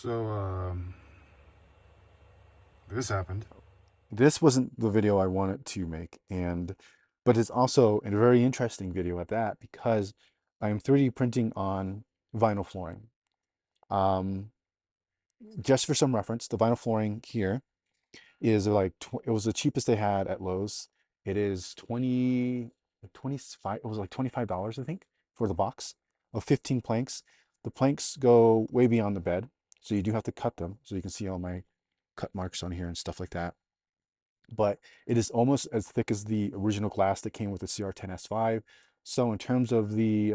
So, this happened. This wasn't the video I wanted to make, but it's also a very interesting video at that because I'm 3D printing on vinyl flooring. Um, just for some reference, the vinyl flooring here is like it was the cheapest they had at Lowe's. It is 25, it was like $25, I think, for the box of 15 planks. The planks go way beyond the bed, so you do have to cut them. So you can see all my cut marks on here and stuff like that. But it is almost as thick as the original glass that came with the CR10S5. So in terms of the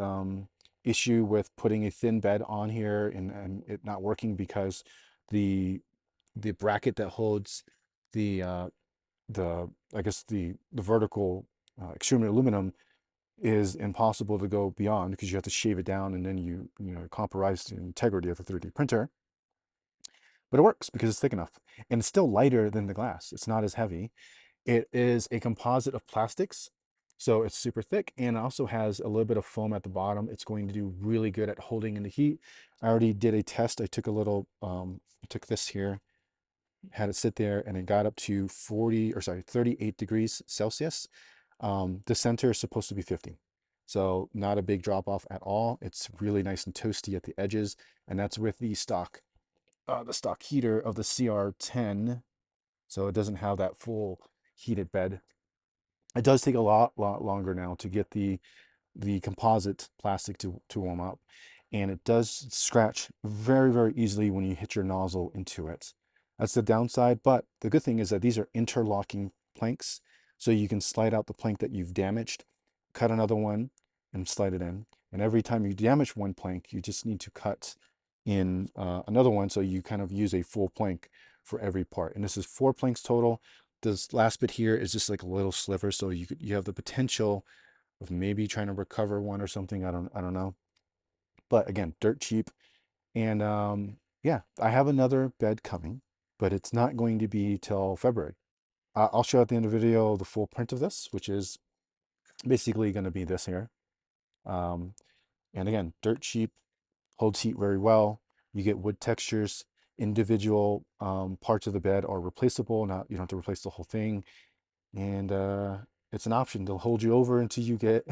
issue with putting a thin bed on here and it not working because the the bracket that holds the I guess the vertical extruded aluminum is impossible to go beyond because you have to shave it down and then you compromise the integrity of the 3D printer. But it works because it's thick enough and it's still lighter than the glass. It's not as heavy. It is a composite of plastics, so it's super thick and also has a little bit of foam at the bottom. It's going to do really good at holding in the heat. I already did a test. I took a little, I took this here, had it sit there, and it got up to 40, or sorry, 38 degrees Celsius. The center is supposed to be 50. So not a big drop off at all. It's really nice and toasty at the edges, and that's with the stock heater of the CR10. So it doesn't have that full heated bed. It does take a lot longer now to get the composite plastic to warm up, and it does scratch very easily when you hit your nozzle into it. That's the downside, but the good thing is that these are interlocking planks, so you can slide out the plank that you've damaged, cut another one, and slide it in. And every time you damage one plank, you just need to cut in another one, so you kind of use a full plank for every part. And this is 4 planks total. This last bit here is just like a little sliver, so you have the potential of maybe trying to recover one or something. I don't know. But again, dirt cheap. And yeah, I have another bed coming, but it's not going to be till February. I'll show at the end of the video the full print of this, which is basically going to be this here. Um, and again, dirt cheap, holds heat very well. You get wood textures. Individual parts of the bed are replaceable. Not you don't have to replace the whole thing. And it's an option. They'll hold you over until you get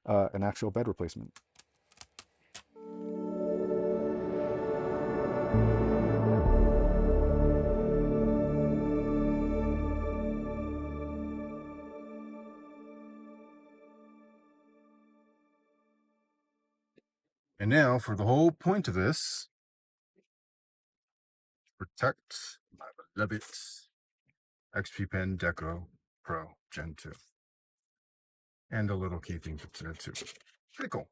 an actual bed replacement. And now, for the whole point of this, protect my beloved XP Pen Deco Pro Gen 2. And a little key thing to it too. Pretty cool.